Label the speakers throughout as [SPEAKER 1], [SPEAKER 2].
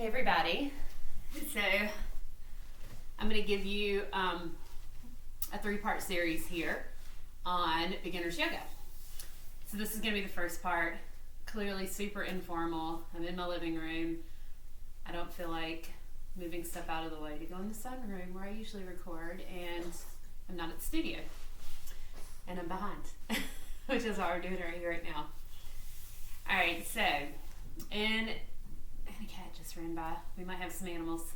[SPEAKER 1] Hey everybody, so I'm going to give you a three-part series here on beginner's yoga. So this is going to be the first part, clearly super informal. I'm in my living room. I don't feel like moving stuff out of the way to go in the sunroom where I usually record, and I'm not at the studio. And I'm behind, which is why we're doing it right here, right now. Alright, so, and a cat just ran by. We might have some animals.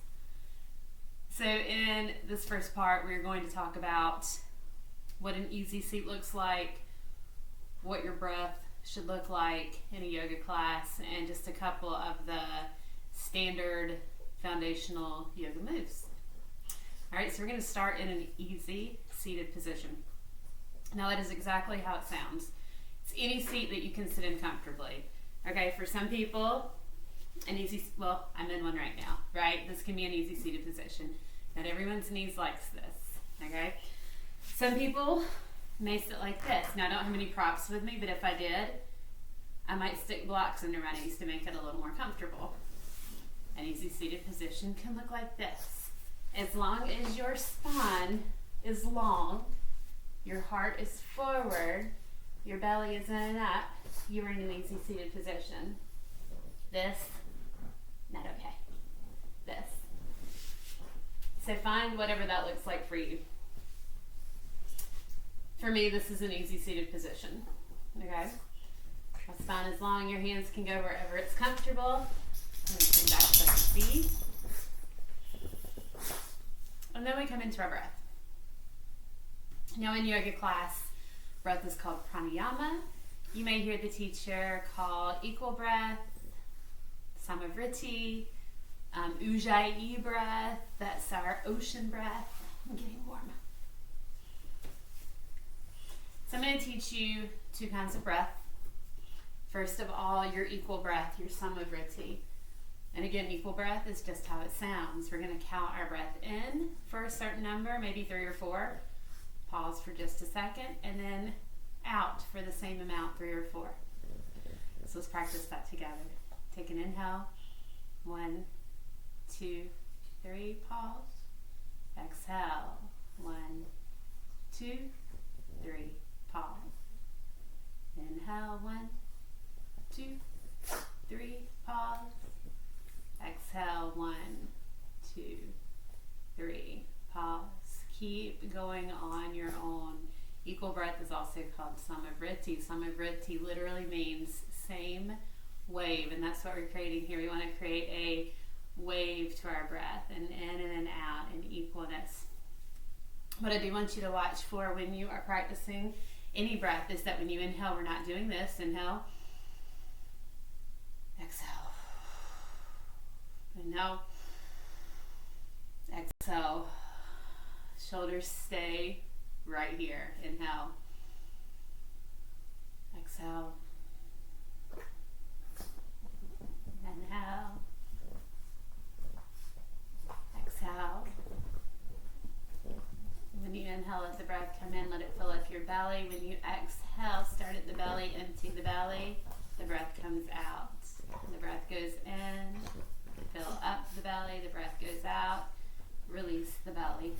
[SPEAKER 1] So in this first part, we're going to talk about what an easy seat looks like, what your breath should look like in a yoga class, and just a couple of the standard foundational yoga moves. Alright, so we're going to start in an easy seated position. Now that is exactly how it sounds. It's any seat that you can sit in comfortably. Okay, for some people, an easy, well, I'm in one right now, right? This can be an easy seated position. Not everyone's knees likes this, okay? Some people may sit like this. Now I don't have any props with me, but if I did, I might stick blocks under my knees to make it a little more comfortable. An easy seated position can look like this. As long as your spine is long, your heart is forward, your belly is in and up, you're in an easy seated position. This, not okay. This. So find whatever that looks like for you. For me, this is an easy seated position. Okay? My spine is long, your hands can go wherever it's comfortable. I'm going to come back to the seat. And then we come into our breath. Now in yoga class, breath is called pranayama. You may hear the teacher call equal breath, samavriti, Ujjayi Breath, that's our ocean breath. I'm getting warm. So I'm going to teach you two kinds of breath. First of all, your equal breath, your samavriti. And again, equal breath is just how it sounds. We're going to count our breath in for a certain number, maybe 3 or 4. Pause for just a second, and then out for the same amount, 3 or 4. So let's practice that together. Take an inhale. 1, 2, 3, pause. Exhale. 1, 2, 3, pause. Inhale. 1, 2, 3, pause. Exhale. 1, 2, 3, pause. Keep going on your own. Equal breath is also called samavriti. Samavriti literally means same wave, and that's what we're creating here. We want to create a wave to our breath, and in and out, and equalness. What I do want you to watch for when you are practicing any breath is that when you inhale, we're not doing this. Inhale. Exhale. Inhale. Exhale. Shoulders stay right here. Inhale. Exhale. Inhale. Exhale. When you inhale, let the breath come in. Let it fill up your belly. When you exhale, start at the belly, empty the belly. The breath comes out. The breath goes in. Fill up the belly. The breath goes out. Release the belly.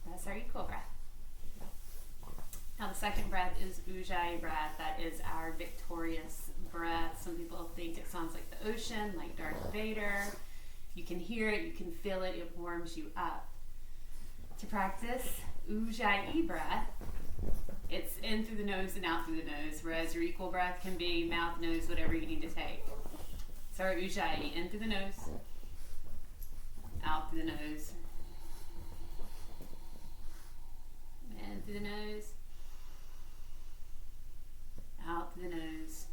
[SPEAKER 1] That's our equal breath. Now the second breath is Ujjayi Breath. That is our victorious breath. Some people think it sounds like the ocean, like Darth Vader. You can hear it, you can feel it, it warms you up. To practice Ujjayi Breath, it's in through the nose and out through the nose, whereas your equal breath can be mouth, nose, whatever you need to take. So our Ujjayi, in through the nose, out through the nose. In through the nose, out through the nose.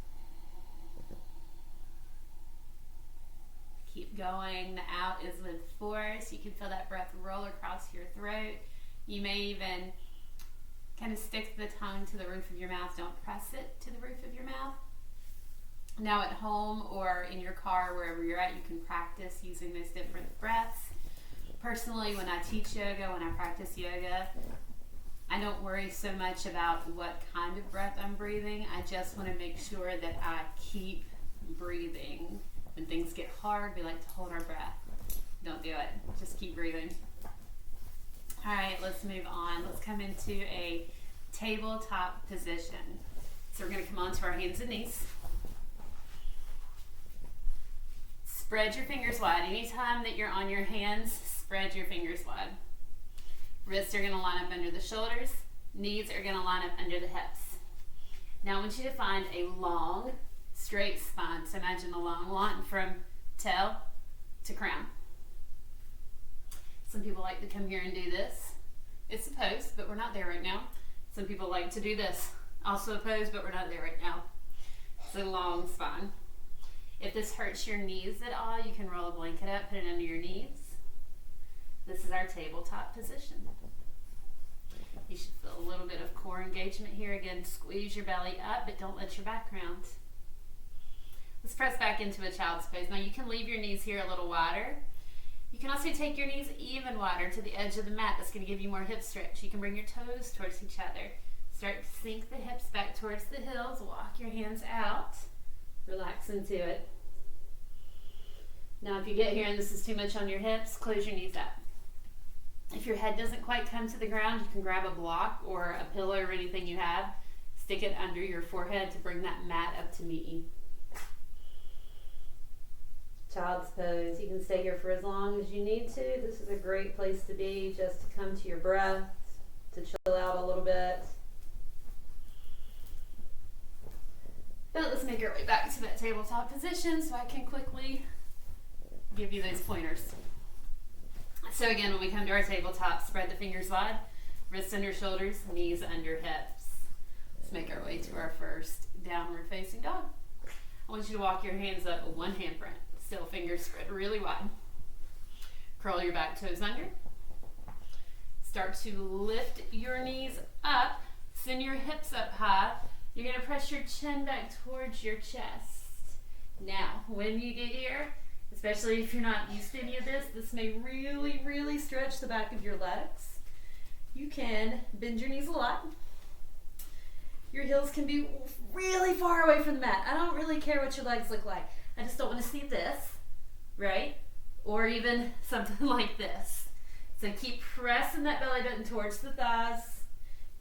[SPEAKER 1] Keep going. The out is with force. You can feel that breath roll across your throat. You may even kind of stick the tongue to the roof of your mouth. Don't press it to the roof of your mouth. Now at home or in your car, wherever you're at, you can practice using those different breaths. Personally, when I teach yoga, when I practice yoga, I don't worry so much about what kind of breath I'm breathing. I just want to make sure that I keep breathing When things get hard, we like to hold our breath. Don't do it. Just keep breathing. All right, let's move on. Let's come into a tabletop position. So we're going to come onto our hands and knees. Spread your fingers wide. Anytime that you're on your hands, spread your fingers wide. Wrists are going to line up under the shoulders. Knees are going to line up under the hips. Now I want you to find a long, straight spine. So imagine a long line from tail to crown. Some people like to come here and do this. It's a pose, but we're not there right now. Some people like to do this. Also a pose, but we're not there right now. It's a long spine. If this hurts your knees at all, you can roll a blanket up, put it under your knees. This is our tabletop position. You should feel a little bit of core engagement here. Again, squeeze your belly up, but don't let your back round. Let's press back into a child's pose. Now you can leave your knees here a little wider. You can also take your knees even wider to the edge of the mat. That's going to give you more hip stretch. You can bring your toes towards each other. Start to sink the hips back towards the heels. Walk your hands out. Relax into it. Now if you get here and this is too much on your hips, close your knees up. If your head doesn't quite come to the ground, you can grab a block or a pillow or anything you have. Stick it under your forehead to bring that mat up to meet you. Child's pose. You can stay here for as long as you need to. This is a great place to be, just to come to your breath, to chill out a little bit. Now let's make our way back to that tabletop position so I can quickly give you those pointers. So again, when we come to our tabletop, spread the fingers wide, wrists under shoulders, knees under hips. Let's make our way to our first downward facing dog. I want you to walk your hands up a one hand print. Still fingers spread really wide. Curl your back toes under. Start to lift your knees up. Send your hips up high. You're going to press your chin back towards your chest. Now, when you get here, especially if you're not used to any of this, this may really, really stretch the back of your legs. You can bend your knees a lot. Your heels can be really far away from the mat. I don't really care what your legs look like. I just don't want to see this, right? Or even something like this. So keep pressing that belly button towards the thighs,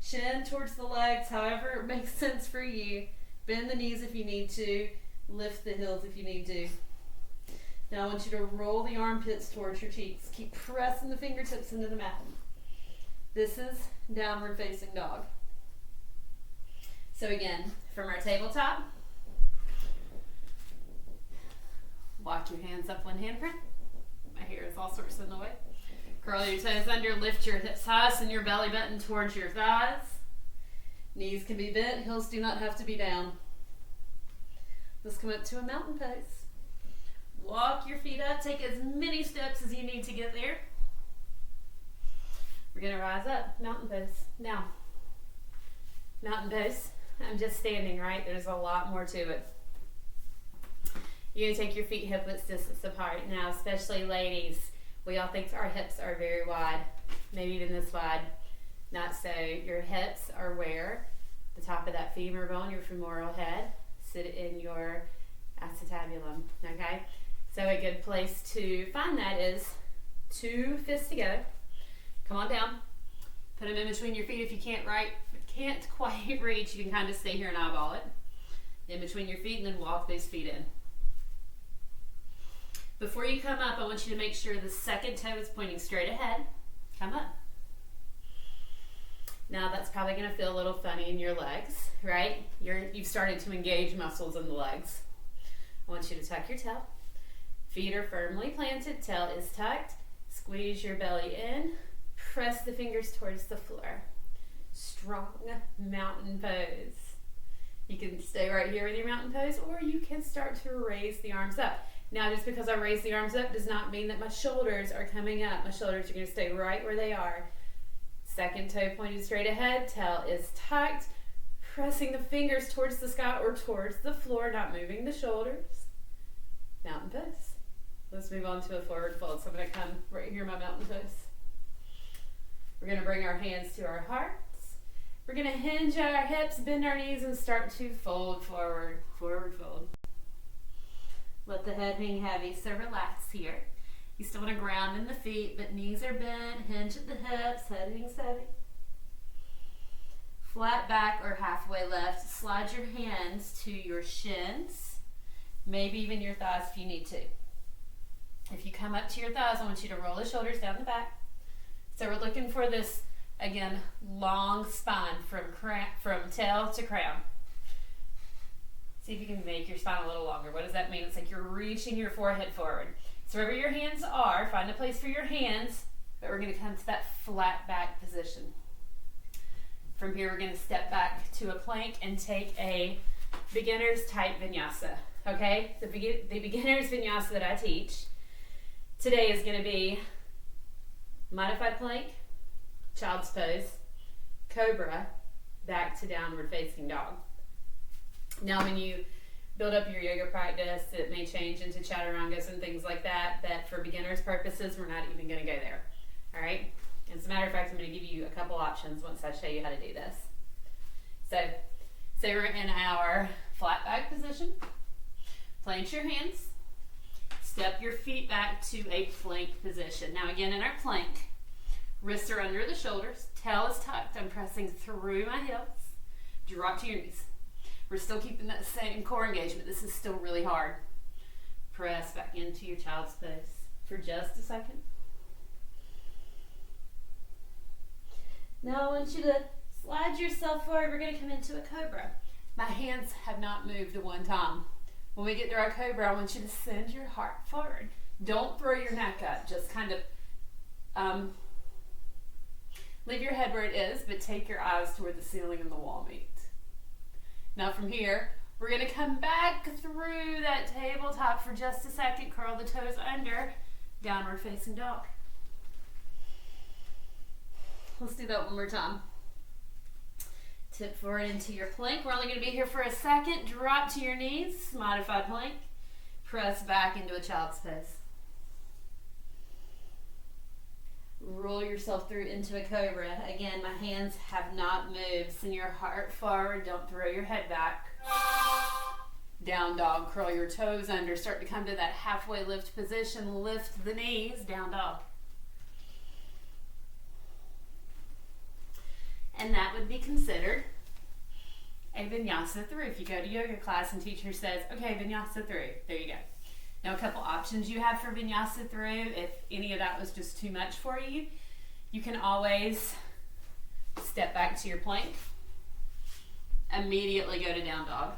[SPEAKER 1] chin towards the legs, however it makes sense for you. Bend the knees if you need to. Lift the heels if you need to. Now I want you to roll the armpits towards your cheeks. Keep pressing the fingertips into the mat. This is downward facing dog. So again, from our tabletop, walk your hands up one hand print. My hair is all sorts in the way. Curl your toes under, lift your hips high, send your belly button towards your thighs. Knees can be bent, heels do not have to be down. Let's come up to a mountain pose. Walk your feet up, take as many steps as you need to get there. We're going to rise up, mountain pose. Now, mountain pose, I'm just standing, right? There's a lot more to it. You're going to take your feet hip width distance apart. Now, especially ladies, we all think our hips are very wide, maybe even this wide. Not so. Your hips are where the top of that femur bone, your femoral head, sit in your acetabulum, okay? So a good place to find that is 2 fists together. Come on down. Put them in between your feet. If you can't quite reach, you can kind of stay here and eyeball it. In between your feet, and then walk those feet in. Before you come up, I want you to make sure the second toe is pointing straight ahead. Come up. Now that's probably going to feel a little funny in your legs, right? You've started to engage muscles in the legs. I want you to tuck your tail. Feet are firmly planted, tail is tucked. Squeeze your belly in. Press the fingers towards the floor. Strong mountain pose. You can stay right here with your mountain pose, or you can start to raise the arms up. Now, just because I raise the arms up does not mean that my shoulders are coming up. My shoulders are going to stay right where they are. Second toe pointed straight ahead, tail is tucked. Pressing the fingers towards the sky or towards the floor, not moving the shoulders. Mountain pose. Let's move on to a forward fold. So I'm going to come right here in my mountain pose. We're going to bring our hands to our hearts. We're going to hinge at our hips, bend our knees, and start to fold forward. Forward fold. Let the head hang heavy, so relax here. You still want to ground in the feet, but knees are bent, hinge at the hips, head hangs heavy. Flat back or halfway left. Slide your hands to your shins, maybe even your thighs if you need to. If you come up to your thighs, I want you to roll the shoulders down the back. So we're looking for this, again, long spine from tail to crown. See if you can make your spine a little longer. What does that mean? It's like you're reaching your forehead forward. So wherever your hands are, find a place for your hands, but we're going to come to that flat back position. From here, we're going to step back to a plank and take a beginner's type vinyasa. Okay? The beginner's vinyasa that I teach today is going to be modified plank, child's pose, cobra, back to downward facing dog. Now when you build up your yoga practice, it may change into chaturangas and things like that, but for beginners purposes, we're not even going to go there. All right? As a matter of fact, I'm going to give you a couple options once I show you how to do this. So we're in our flat back position. Plant your hands. Step your feet back to a plank position. Now again, in our plank, wrists are under the shoulders, tail is tucked. I'm pressing through my hips. Drop to your knees. We're still keeping that same core engagement. This is still really hard. Press back into your child's pose for just a second. Now I want you to slide yourself forward. We're going to come into a cobra. My hands have not moved the one time. When we get to our cobra, I want you to send your heart forward. Don't throw your neck up. Just kind of leave your head where it is, but take your eyes to where the ceiling and the wall meet. Now from here, we're going to come back through that tabletop for just a second. Curl the toes under, downward facing dog. Let's do that one more time. Tip forward into your plank. We're only going to be here for a second. Drop to your knees, modified plank. Press back into a child's pose. Roll yourself through into a cobra. Again, my hands have not moved. Send your heart forward. Don't throw your head back. Down dog. Curl your toes under. Start to come to that halfway lift position. Lift the knees. Down dog. And that would be considered a vinyasa through. If you go to yoga class and teacher says, okay, vinyasa through, there you go. Now a couple options you have for vinyasa through. If any of that was just too much for you, you can always step back to your plank, immediately go to down dog.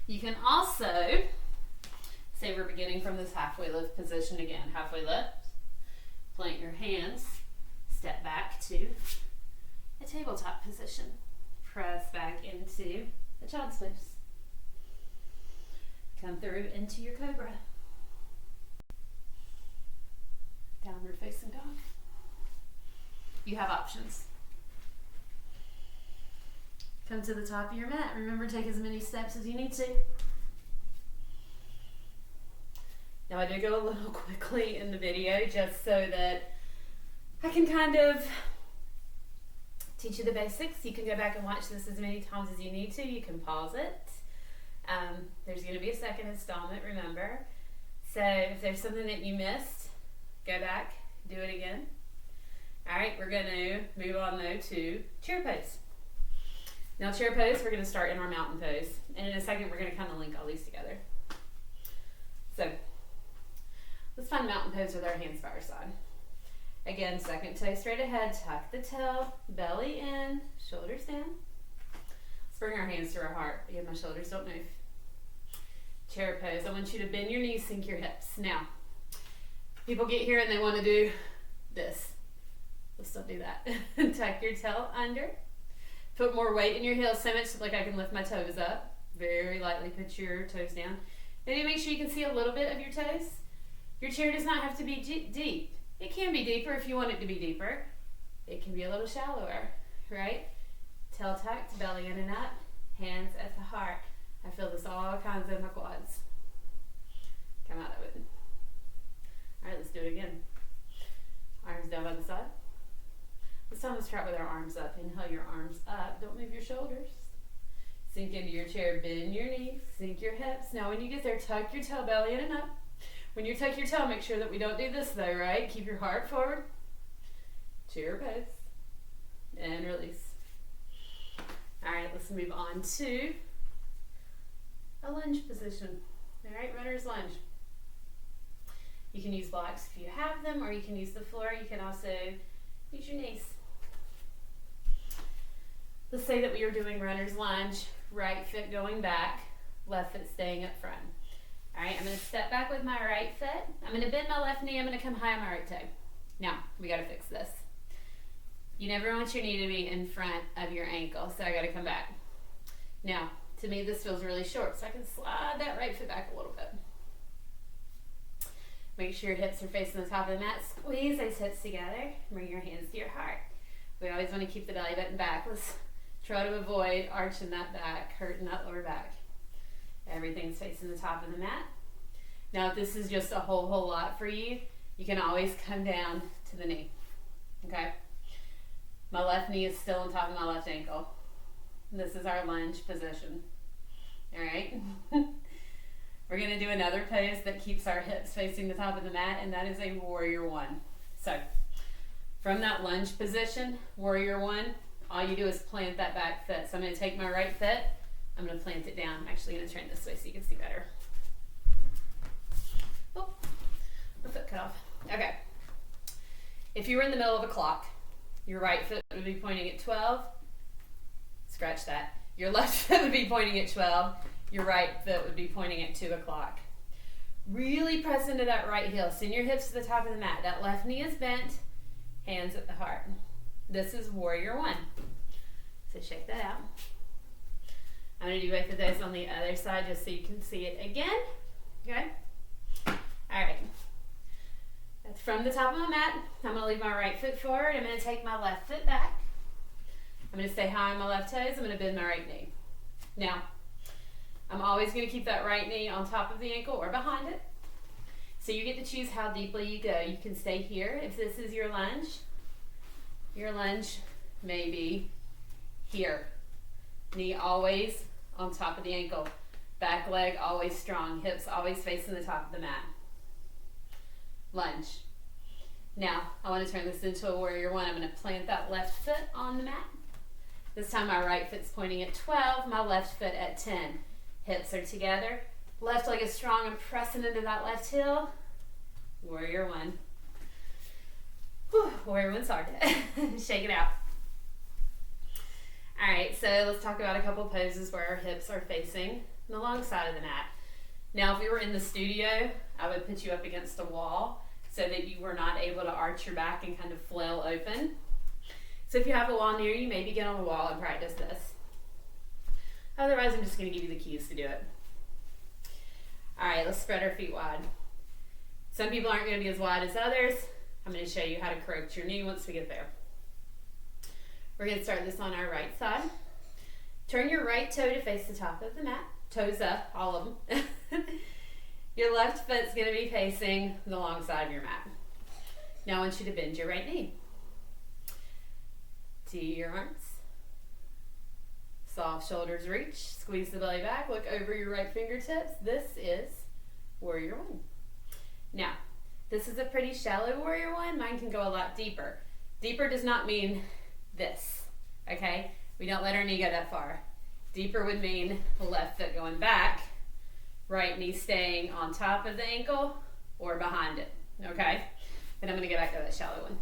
[SPEAKER 1] You can also, say we're beginning from this halfway lift position again, halfway lift, plant your hands, step back to a tabletop position. Press back into a child's pose. Come through into your cobra. Downward facing dog. You have options. Come to the top of your mat. Remember, take as many steps as you need to. Now I do go a little quickly in the video just so that I can kind of teach you the basics. You can go back and watch this as many times as you need to. You can pause it. There's going to be a second installment, remember. So if there's something that you missed, go back, do it again. All right, we're going to move on though to chair pose. Now chair pose, we're going to start in our mountain pose. And in a second, we're going to kind of link all these together. So let's find mountain pose with our hands by our side. Again, second toe straight ahead, tuck the tail, belly in, shoulders down. Let's bring our hands to our heart. Again, my shoulders don't move. Chair pose. I want you to bend your knees, sink your hips. Now, people get here and they want to do this. Let's don't do that. Tuck your tail under. Put more weight in your heels so much like I can lift my toes up. Very lightly put your toes down. Maybe make sure you can see a little bit of your toes. Your chair does not have to be deep. It can be deeper if you want it to be deeper. It can be a little shallower, right? Tail tucked, belly in and up, hands at the heart. I feel this all kinds in my quads. Come out of it. All right, let's do it again. Arms down by the side. This time let's start with our arms up. Inhale your arms up. Don't move your shoulders. Sink into your chair, bend your knees, sink your hips. Now when you get there, tuck your toe belly in and up. When you tuck your toe, make sure that we don't do this though, right? Keep your heart forward. Chair pose. And release. Alright, let's move on to a lunge position. Alright, runner's lunge. You can use blocks if you have them, or you can use the floor. You can also use your knees. Let's say that we are doing runner's lunge, right foot going back, left foot staying up front. All right, I'm gonna step back with my right foot. I'm gonna bend my left knee, I'm gonna come high on my right toe. Now, we gotta fix this. You never want your knee to be in front of your ankle, so I gotta come back. Now, to me, this feels really short, so I can slide that right foot back a little bit. Make sure your hips are facing the top of the mat. Squeeze those hips together. Bring your hands to your heart. We always want to keep the belly button back. Let's try to avoid arching that back, hurting that lower back. Everything's facing the top of the mat. Now, if this is just a whole lot for you, you can always come down to the knee. Okay? My left knee is still on top of my left ankle. This is our lunge position. All right? We're going to do another pose that keeps our hips facing the top of the mat, and that is a warrior one. So, from that lunge position, warrior one, all you do is plant that back foot. So I'm going to take my right foot, I'm going to plant it down. I'm actually going to turn this way so you can see better. Oh, my foot cut off. Okay. If you were in the middle of a clock, your right foot would be pointing at 12. Scratch that. Your left foot would be pointing at 12. Your right foot would be pointing at 2 o'clock. Really press into that right heel. Send your hips to the top of the mat. That left knee is bent, hands at the heart. This is warrior one. So shake that out. I'm going to do both of those on the other side just so you can see it again. Okay? All right. That's from the top of my mat. I'm going to leave my right foot forward. I'm going to take my left foot back. I'm going to stay high on my left toes. I'm going to bend my right knee. Now, I'm always going to keep that right knee on top of the ankle or behind it. So you get to choose how deeply you go. You can stay here if this is your lunge. Your lunge may be here. Knee always on top of the ankle. Back leg always strong. Hips always facing the top of the mat. Lunge. Now, I want to turn this into a warrior one. I'm going to plant that left foot on the mat. This time my right foot's pointing at 12, my left foot at 10. Hips are together. Left leg is strong. I'm pressing into that left heel. Warrior one. Whew, warrior one's hard. Shake it out. All right, so let's talk about a couple poses where our hips are facing the long side of the mat. Now, if we were in the studio, I would put you up against a wall so that you were not able to arch your back and kind of flail open. So if you have a wall near you, maybe get on the wall and practice this. Otherwise, I'm just going to give you the keys to do it. All right, let's spread our feet wide. Some people aren't going to be as wide as others. I'm going to show you how to correct your knee once we get there. We're going to start this on our right side. Turn your right toe to face the top of the mat. Toes up, all of them. Your left foot's going to be facing the long side of your mat. Now I want you to bend your right knee. To your arms. Soft shoulders reach. Squeeze the belly back. Look over your right fingertips. This is warrior one. Now, this is a pretty shallow warrior one. Mine can go a lot deeper. Deeper does not mean this, okay? We don't let our knee go that far. Deeper would mean the left foot going back, right knee staying on top of the ankle or behind it, okay? Then I'm gonna go back to that shallow one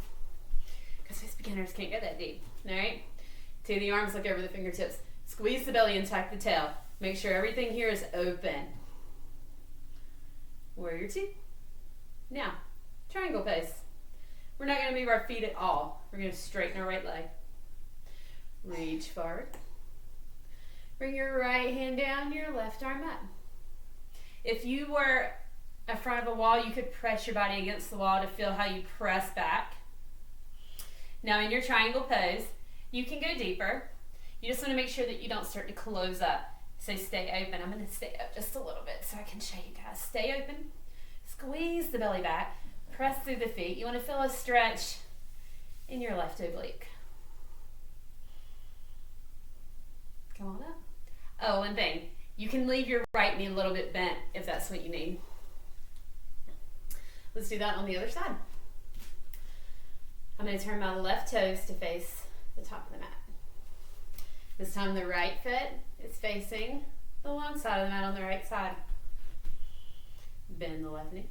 [SPEAKER 1] because these beginners can't go that deep, all right? To the arms, look over the fingertips. Squeeze the belly and tuck the tail. Make sure everything here is open. Warrior two. Now, triangle pose. We're not going to move our feet at all. We're going to straighten our right leg. Reach forward. Bring your right hand down, your left arm up. If you were in front of a wall, you could press your body against the wall to feel how you press back. Now in your triangle pose, you can go deeper. You just want to make sure that you don't start to close up. So stay open. I'm going to stay up just a little bit so I can show you guys. Stay open. Squeeze the belly back. Press through the feet. You want to feel a stretch in your left oblique. Come on up. Oh, one thing. You can leave your right knee a little bit bent if that's what you need. Let's do that on the other side. I'm going to turn my left toes to face the top of the mat. This time the right foot is facing the long side of the mat on the right side. Bend the left knee.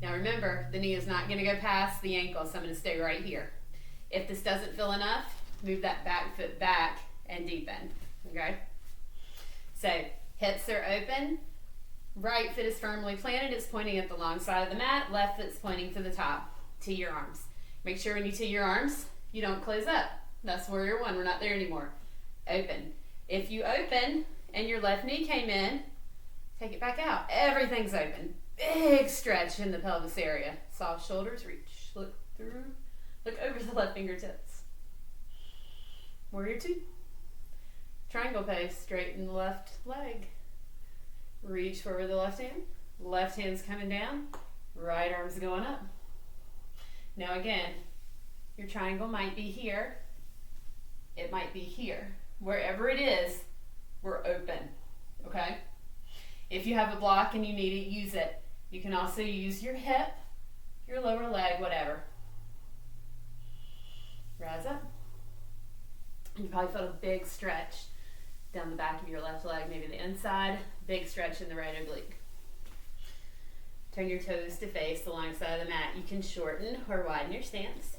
[SPEAKER 1] Now remember, the knee is not going to go past the ankle, so I'm going to stay right here. If this doesn't feel enough, move that back foot back and deepen. Okay? So hips are open. Right foot is firmly planted. It's pointing at the long side of the mat. Left foot's pointing to the top. Tee your arms. Make sure when you tee your arms, you don't close up. That's warrior one. We're not there anymore. Open. If you open and your left knee came in, take it back out. Everything's open. Big stretch in the pelvis area. Soft shoulders, reach. Look through. Look over the left fingertips. Warrior two. Triangle pose. Straighten the left leg. Reach forward the left hand. Left hand's coming down. Right arm's going up. Now again, your triangle might be here. It might be here. Wherever it is, we're open. Okay? If you have a block and you need it, use it. You can also use your hip, your lower leg, whatever. Rise up. You probably felt a big stretch down the back of your left leg, maybe the inside. Big stretch in the right oblique. Turn your toes to face the long side of the mat. You can shorten or widen your stance.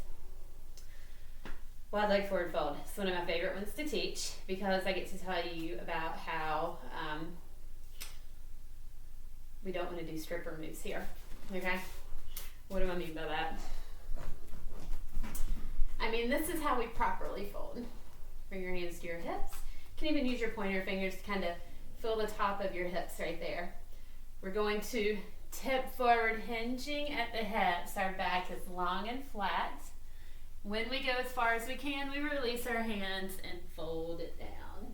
[SPEAKER 1] Wide leg forward fold. It's one of my favorite ones to teach because I get to tell you about how we don't want to do stripper moves here. Okay? What do I mean by that? I mean, this is how we properly fold. Bring your hands to your hips. You can even use your pointer fingers to kind of feel the top of your hips right there. We're going to tip forward, hinging at the hips. Our back is long and flat. When we go as far as we can, we release our hands and fold it down.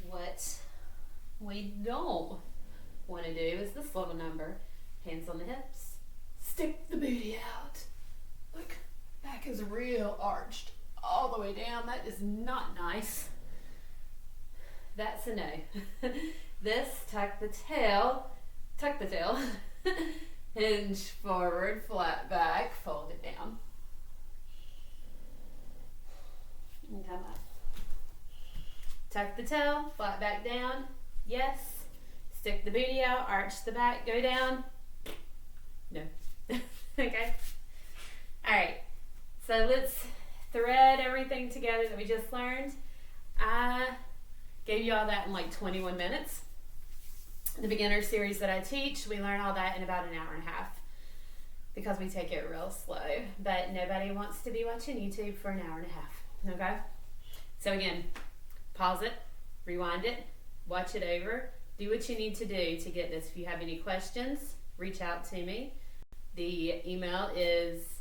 [SPEAKER 1] What we don't want to do is this little number. Hands on the hips. Stick the booty out. Look, back is real arched all the way down. That is not nice. That's a no. This, tuck the tail, hinge forward, flat back, fold it down. And come up. Tuck the tail, flat back down, yes. Stick the booty out, arch the back, go down. No. Okay? Alright, so let's thread everything together that we just learned. I gave you all that in like 21 minutes. The beginner series that I teach, we learn all that in about an hour and a half because we take it real slow. But nobody wants to be watching YouTube for an hour and a half. Okay? So again, pause it, rewind it, watch it over, do what you need to do to get this. If you have any questions, reach out to me. The email is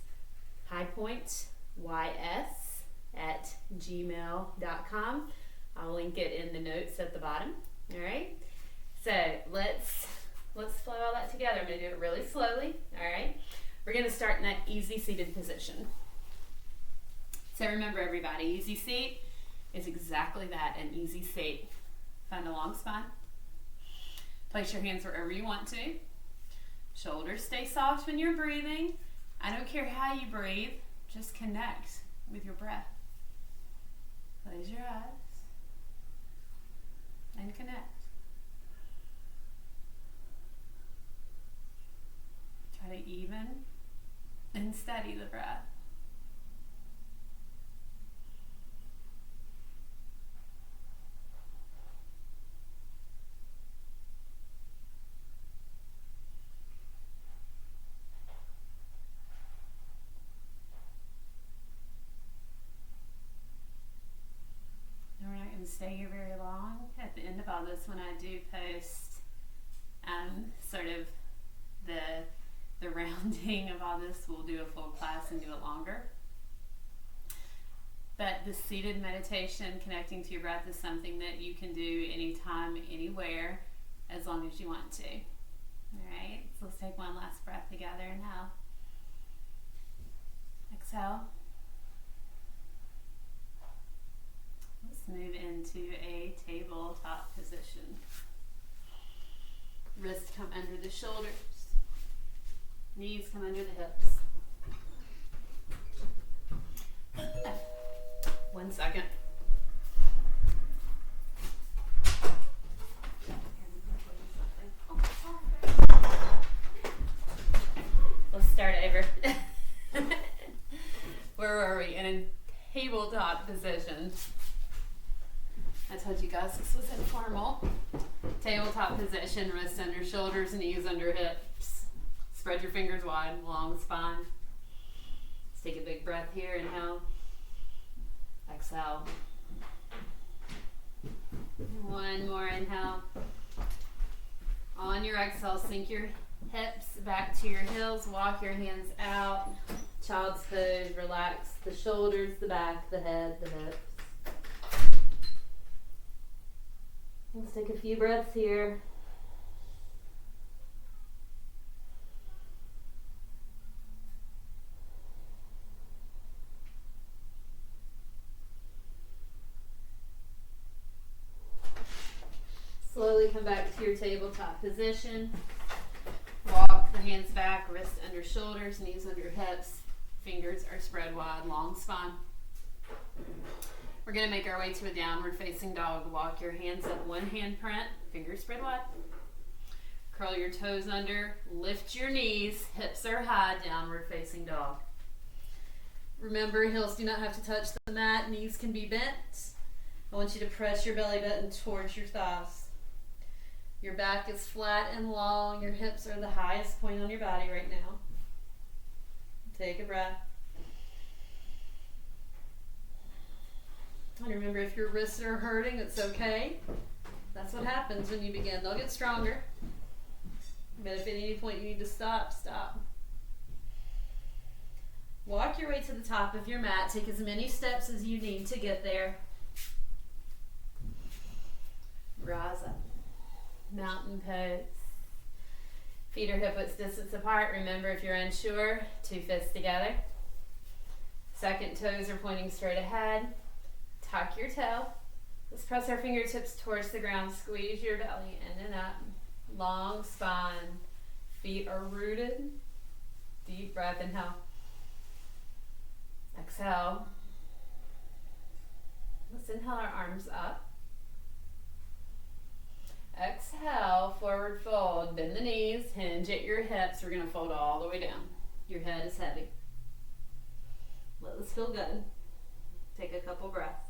[SPEAKER 1] highpointys@gmail.com. I'll link it in the notes at the bottom. All right. So let's flow all that together. I'm going to do it really slowly. All right. We're going to start in that easy seated position. So remember, everybody, easy seat is exactly that, an easy seat. Find a long spine. Place your hands wherever you want to. Shoulders stay soft when you're breathing. I don't care how you breathe. Just connect with your breath. Close your eyes and connect. Try to even and steady the breath. Stay here very long. At the end of all this, when I do post sort of the rounding of all this, we'll do a full class and do it longer. But the seated meditation, connecting to your breath, is something that you can do anytime, anywhere, as long as you want to. All right, so let's take one last breath together. Inhale. Exhale. Let's move into a tabletop position. Wrists come under the shoulders. Knees come under the hips. 1 second. Let's start over. Where were we? In a tabletop position. I told you guys this was informal. Tabletop position, wrists under shoulders, knees under hips. Spread your fingers wide, long spine. Let's take a big breath here. Inhale. Exhale. One more inhale. On your exhale, sink your hips back to your heels. Walk your hands out. Child's pose. Relax the shoulders, the back, the head, the hips. Let's take a few breaths here. Slowly come back to your tabletop position. Walk the hands back, wrists under shoulders, knees under hips. Fingers are spread wide, long spine. We're going to make our way to a downward facing dog. Walk your hands up, one hand print, fingers spread wide. Curl your toes under, lift your knees, hips are high, downward facing dog. Remember, heels do not have to touch the mat, knees can be bent. I want you to press your belly button towards your thighs. Your back is flat and long, your hips are the highest point on your body right now. Take a breath. And remember, if your wrists are hurting, it's okay. That's what happens when you begin. They'll get stronger. But if at any point you need to stop, stop. Walk your way to the top of your mat. Take as many steps as you need to get there. Rise up. Mountain pose. Feet are hip width distance apart. Remember, if you're unsure, 2 fists together. Second toes are pointing straight ahead. Tuck your toe. Let's press our fingertips towards the ground. Squeeze your belly in and up. Long spine. Feet are rooted. Deep breath. Inhale. Exhale. Let's inhale our arms up. Exhale, forward fold. Bend the knees, hinge at your hips. We're going to fold all the way down. Your head is heavy. Let this feel good. Take a couple breaths.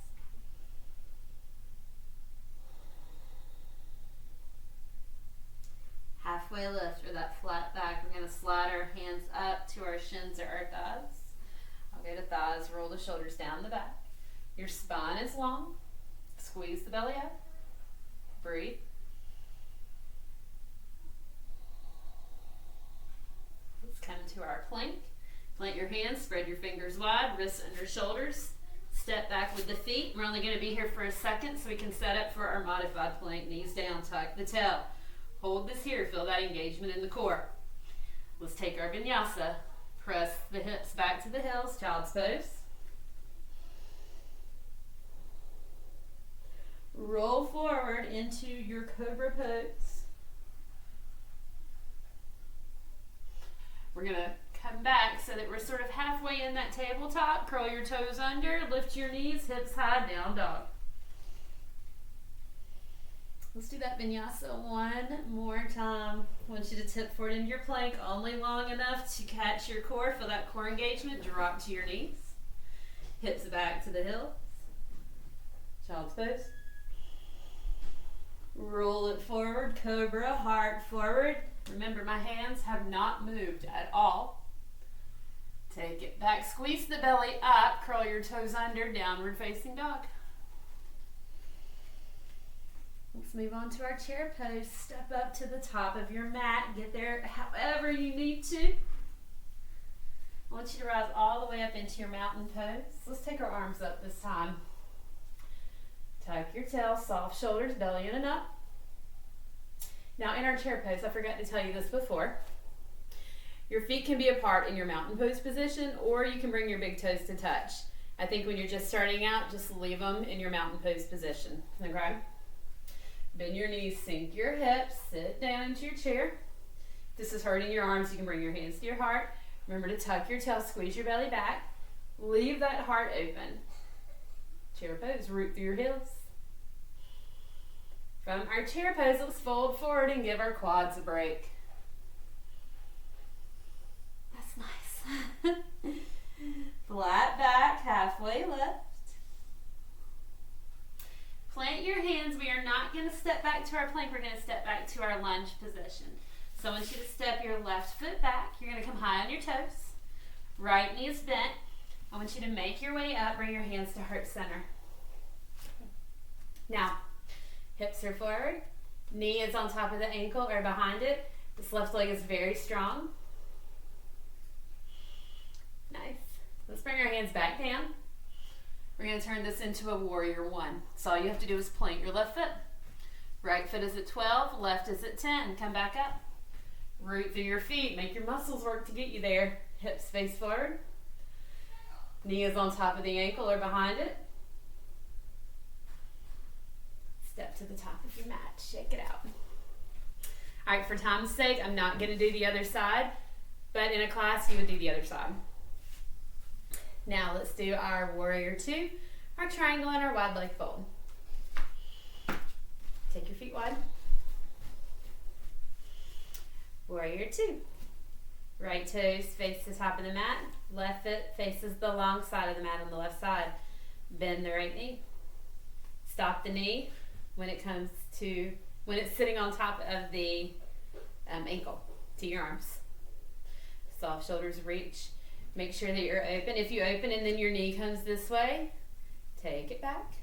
[SPEAKER 1] Halfway lift, or that flat back. We're going to slide our hands up to our shins or our thighs. I'll go to thighs, roll the shoulders down the back. Your spine is long. Squeeze the belly up. Breathe. Let's come to our plank. Plant your hands, spread your fingers wide, wrists under shoulders. Step back with the feet. We're only going to be here for a second so we can set up for our modified plank. Knees down, tuck the tail. Hold this here, feel that engagement in the core. Let's take our vinyasa. Press the hips back to the heels, child's pose. Roll forward into your Cobra pose. We're going to come back so that we're sort of halfway in that tabletop. Curl your toes under, lift your knees, hips high, down dog. Let's do that vinyasa one more time. I want you to tip forward into your plank only long enough to catch your core. Feel that core engagement. Drop to your knees. Hips back to the heels. Child's pose. Roll it forward. Cobra, heart forward. Remember, my hands have not moved at all. Take it back. Squeeze the belly up. Curl your toes under. Downward facing dog. Let's move on to our chair pose. Step up to the top of your mat. Get there however you need to. I want you to rise all the way up into your mountain pose. Let's take our arms up this time. Tuck your tail, soft shoulders, belly in and up. Now in our chair pose, I forgot to tell you this before. Your feet can be apart in your mountain pose position, or you can bring your big toes to touch. I think when you're just starting out, just leave them in your mountain pose position, okay? Bend your knees, sink your hips, sit down into your chair. If this is hurting your arms, you can bring your hands to your heart. Remember to tuck your tail, squeeze your belly back. Leave that heart open. Chair pose, root through your heels. From our chair pose, let's fold forward and give our quads a break. That's nice. Flat back, halfway left. Plant your hands. We are not going to step back to our plank. We're going to step back to our lunge position. So I want you to step your left foot back. You're going to come high on your toes. Right knee is bent. I want you to make your way up. Bring your hands to heart center. Now, hips are forward. Knee is on top of the ankle or behind it. This left leg is very strong. Nice. Let's bring our hands back down. We're going to turn this into a warrior one. So all you have to do is plant your left foot. Right foot is at 12, left is at 10. Come back up. Root through your feet. Make your muscles work to get you there. Hips face forward. Knee is on top of the ankle or behind it. Step to the top of your mat. Shake it out. All right, for time's sake, I'm not going to do the other side, but in a class, you would do the other side. Now let's do our warrior two, our triangle, and our wide leg fold. Take your feet wide. Warrior two. Right toes face the top of the mat. Left foot faces the long side of the mat on the left side. Bend the right knee. Stop the knee when it's sitting on top of the ankle to your arms. Soft shoulders reach. Make sure that you're open. If you open and then your knee comes this way, take it back.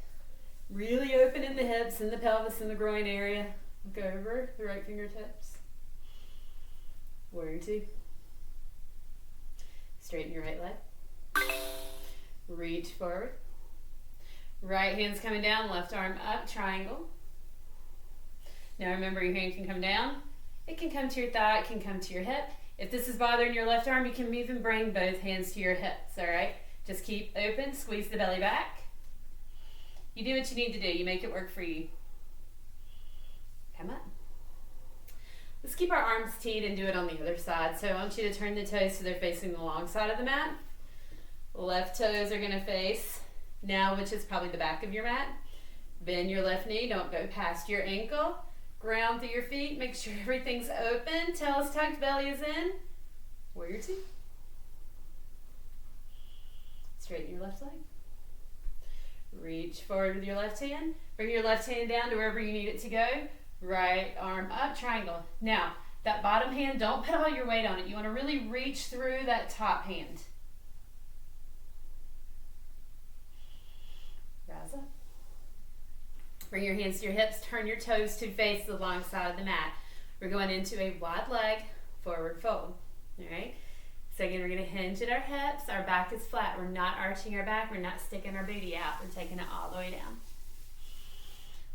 [SPEAKER 1] Really open in the hips and the pelvis and the groin area. Look over the right fingertips. Warrior two. Straighten your right leg. Reach forward. Right hand's coming down, left arm up, triangle. Now remember, your hand can come down. It can come to your thigh, it can come to your hip. If this is bothering your left arm, you can even bring both hands to your hips, all right? Just keep open, squeeze the belly back. You do what you need to do. You make it work for you. Come up. Let's keep our arms teed and do it on the other side. So I want you to turn the toes so they're facing the long side of the mat. Left toes are gonna face now, which is probably the back of your mat. Bend your left knee, don't go past your ankle. Ground through your feet, make sure everything's open. Tail is tucked, belly is in. Warrior two. Straighten your left leg. Reach forward with your left hand. Bring your left hand down to wherever you need it to go. Right arm up, triangle. Now, that bottom hand, don't put all your weight on it. You want to really reach through that top hand. Rise up. Bring your hands to your hips, turn your toes to face the long side of the mat. We're going into a wide leg, forward fold, all right? So again, we're gonna hinge at our hips, our back is flat. We're not arching our back, we're not sticking our booty out. We're taking it all the way down.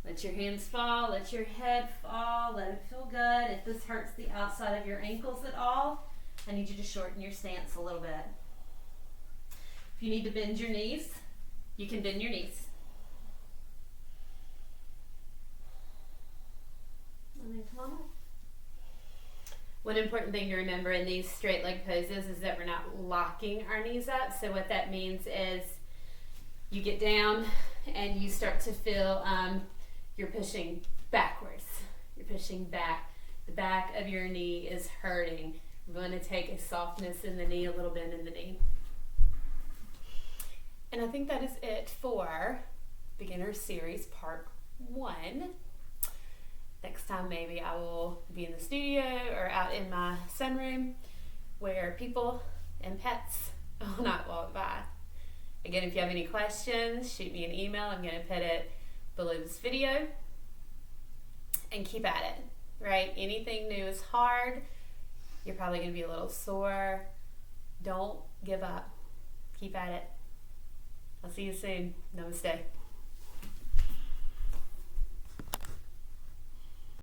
[SPEAKER 1] Let your hands fall, let your head fall, let it feel good. If this hurts the outside of your ankles at all, I need you to shorten your stance a little bit. If you need to bend your knees, you can bend your knees. And then come on up. One important thing to remember in these straight leg poses is that we're not locking our knees up. So what that means is you get down and you start to feel you're pushing backwards. You're pushing back. The back of your knee is hurting. We're going to take a softness in the knee, a little bend in the knee. And I think that is it for Beginner Series Part 1. Next time maybe I will be in the studio or out in my sunroom where people and pets will not walk by. Again, if you have any questions, shoot me an email. I'm going to put it below this video. And keep at it, right? Anything new is hard. You're probably going to be a little sore. Don't give up. Keep at it. I'll see you soon. Namaste.